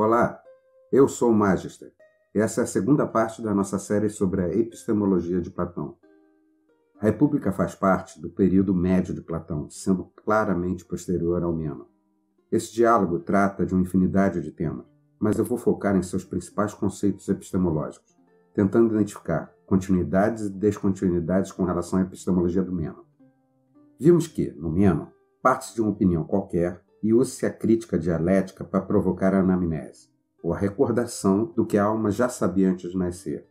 Olá, eu sou o Magister. Essa é a segunda parte da nossa série sobre a epistemologia de Platão. A República faz parte do período médio de Platão, sendo claramente posterior ao Meno. Esse diálogo trata de uma infinidade de temas, mas eu vou focar em seus principais conceitos epistemológicos, tentando identificar continuidades e descontinuidades com relação à epistemologia do Meno. Vimos que, no Meno, parte-se de uma opinião qualquer e usa-se a crítica dialética para provocar a anamnese, ou a recordação do que a alma já sabia antes de nascer.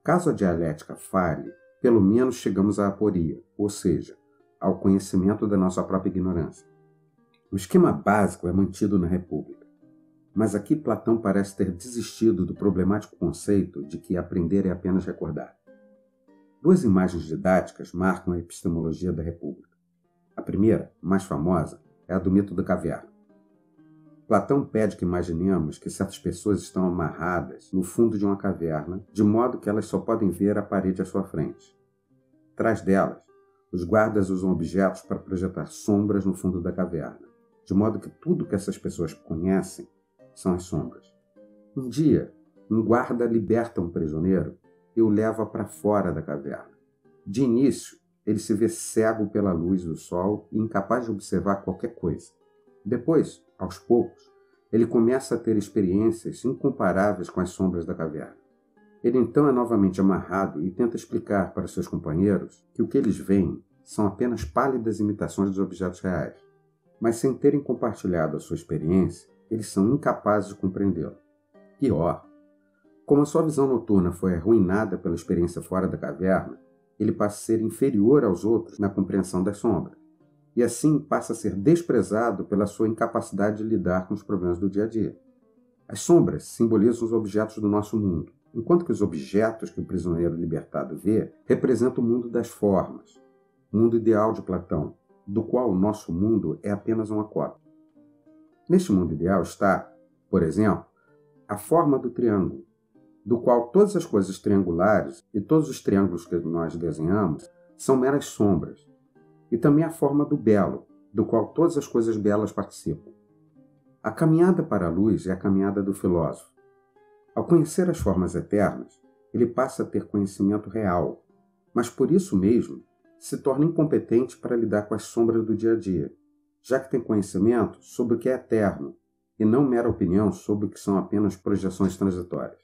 Caso a dialética falhe, pelo menos chegamos à aporia, ou seja, ao conhecimento da nossa própria ignorância. O esquema básico é mantido na República, mas aqui Platão parece ter desistido do problemático conceito de que aprender é apenas recordar. Duas imagens didáticas marcam a epistemologia da República. A primeira, mais famosa, é a do mito da caverna. Platão pede que imaginemos que certas pessoas estão amarradas no fundo de uma caverna, de modo que elas só podem ver a parede à sua frente. Atrás delas, os guardas usam objetos para projetar sombras no fundo da caverna, de modo que tudo que essas pessoas conhecem são as sombras. Um dia, um guarda liberta um prisioneiro e o leva para fora da caverna. De início, ele se vê cego pela luz do sol e incapaz de observar qualquer coisa. Depois, aos poucos, ele começa a ter experiências incomparáveis com as sombras da caverna. Ele então é novamente amarrado e tenta explicar para seus companheiros que o que eles veem são apenas pálidas imitações dos objetos reais. Mas sem terem compartilhado a sua experiência, eles são incapazes de compreendê-la. Pior, como a sua visão noturna foi arruinada pela experiência fora da caverna, ele passa a ser inferior aos outros na compreensão das sombras, e assim passa a ser desprezado pela sua incapacidade de lidar com os problemas do dia a dia. As sombras simbolizam os objetos do nosso mundo, enquanto que os objetos que o prisioneiro libertado vê representam o mundo das formas, o mundo ideal de Platão, do qual o nosso mundo é apenas uma cópia. Neste mundo ideal está, por exemplo, a forma do triângulo, do qual todas as coisas triangulares e todos os triângulos que nós desenhamos são meras sombras, e também a forma do belo, do qual todas as coisas belas participam. A caminhada para a luz é a caminhada do filósofo. Ao conhecer as formas eternas, ele passa a ter conhecimento real, mas por isso mesmo se torna incompetente para lidar com as sombras do dia a dia, já que tem conhecimento sobre o que é eterno, e não mera opinião sobre o que são apenas projeções transitórias.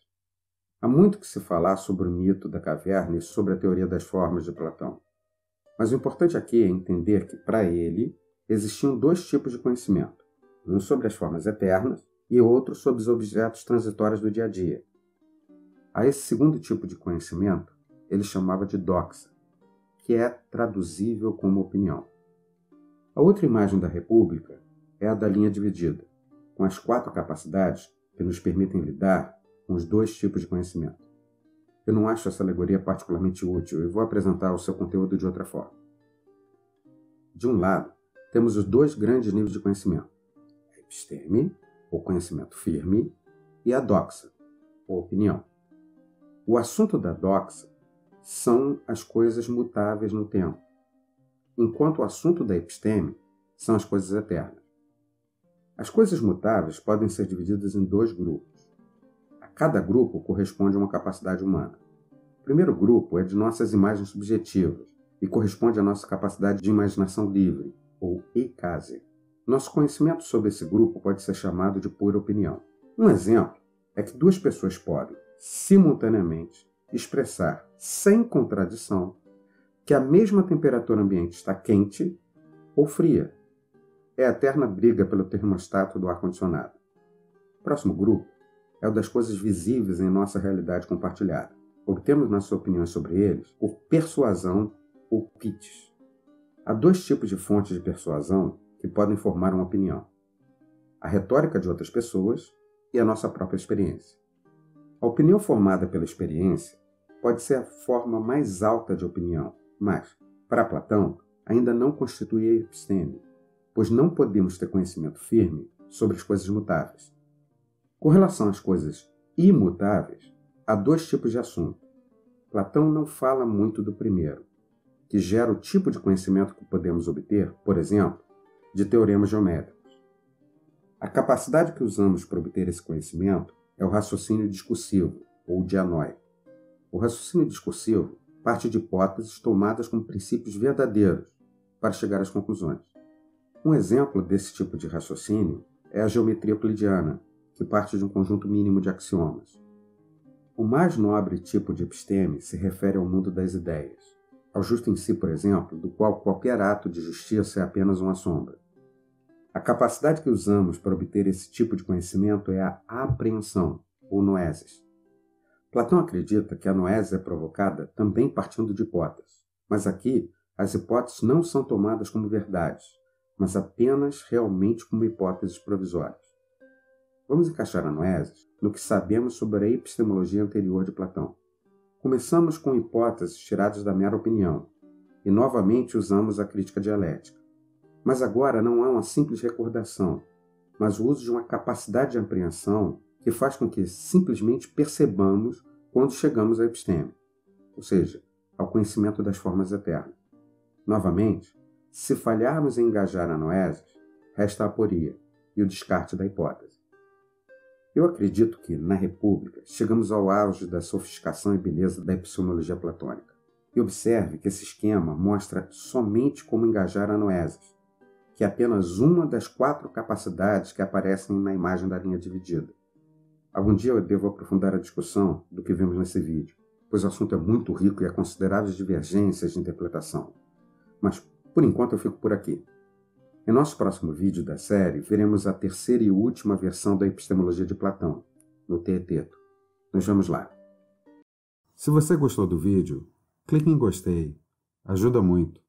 Há muito que se falar sobre o mito da caverna e sobre a teoria das formas de Platão. Mas o importante aqui é entender que, para ele, existiam dois tipos de conhecimento. Um sobre as formas eternas e outro sobre os objetos transitórios do dia a dia. A esse segundo tipo de conhecimento, ele chamava de doxa, que é traduzível como opinião. A outra imagem da República é a da linha dividida, com as 4 capacidades que nos permitem lidar com os dois tipos de conhecimento. Eu não acho essa alegoria particularmente útil e vou apresentar o seu conteúdo de outra forma. De um lado, temos os 2 grandes níveis de conhecimento, a episteme, ou conhecimento firme, e a doxa, ou opinião. O assunto da doxa são as coisas mutáveis no tempo, enquanto o assunto da episteme são as coisas eternas. As coisas mutáveis podem ser divididas em 2 grupos. Cada grupo corresponde a uma capacidade humana. O primeiro grupo é de nossas imagens subjetivas e corresponde à nossa capacidade de imaginação livre, ou eikasia. Nosso conhecimento sobre esse grupo pode ser chamado de pura opinião. Um exemplo é que 2 pessoas podem, simultaneamente, expressar, sem contradição, que a mesma temperatura ambiente está quente ou fria. É a eterna briga pelo termostato do ar-condicionado. O próximo grupo é o das coisas visíveis em nossa realidade compartilhada. Obtemos nossas opiniões sobre eles por persuasão ou pitch. Há 2 tipos de fontes de persuasão que podem formar uma opinião: a retórica de outras pessoas e a nossa própria experiência. A opinião formada pela experiência pode ser a forma mais alta de opinião, mas, para Platão, ainda não constitui a episteme, pois não podemos ter conhecimento firme sobre as coisas mutáveis. Com relação às coisas imutáveis, há 2 tipos de assunto. Platão não fala muito do primeiro, que gera o tipo de conhecimento que podemos obter, por exemplo, de teoremas geométricos. A capacidade que usamos para obter esse conhecimento é o raciocínio discursivo, ou dianóico. O raciocínio discursivo parte de hipóteses tomadas como princípios verdadeiros para chegar às conclusões. Um exemplo desse tipo de raciocínio é a geometria euclidiana, que parte de um conjunto mínimo de axiomas. O mais nobre tipo de episteme se refere ao mundo das ideias, ao justo em si, por exemplo, do qual qualquer ato de justiça é apenas uma sombra. A capacidade que usamos para obter esse tipo de conhecimento é a apreensão, ou noesis. Platão acredita que a noesis é provocada também partindo de hipóteses, mas aqui as hipóteses não são tomadas como verdades, mas apenas realmente como hipóteses provisórias. Vamos encaixar a noesis no que sabemos sobre a epistemologia anterior de Platão. Começamos com hipóteses tiradas da mera opinião, e novamente usamos a crítica dialética. Mas agora não há uma simples recordação, mas o uso de uma capacidade de apreensão que faz com que simplesmente percebamos quando chegamos à episteme, ou seja, ao conhecimento das formas eternas. Novamente, se falharmos em engajar a noesis, resta a aporia e o descarte da hipótese. Eu acredito que, na República, chegamos ao auge da sofisticação e beleza da epistemologia platônica. E observe que esse esquema mostra somente como engajar a noesis, que é apenas uma das 4 capacidades que aparecem na imagem da linha dividida. Algum dia eu devo aprofundar a discussão do que vimos nesse vídeo, pois o assunto é muito rico e há consideráveis divergências de interpretação. Mas, por enquanto, eu fico por aqui. Em nosso próximo vídeo da série, veremos a terceira e última versão da epistemologia de Platão, no Teeteto. Nos vemos lá. Se você gostou do vídeo, clique em gostei. Ajuda muito.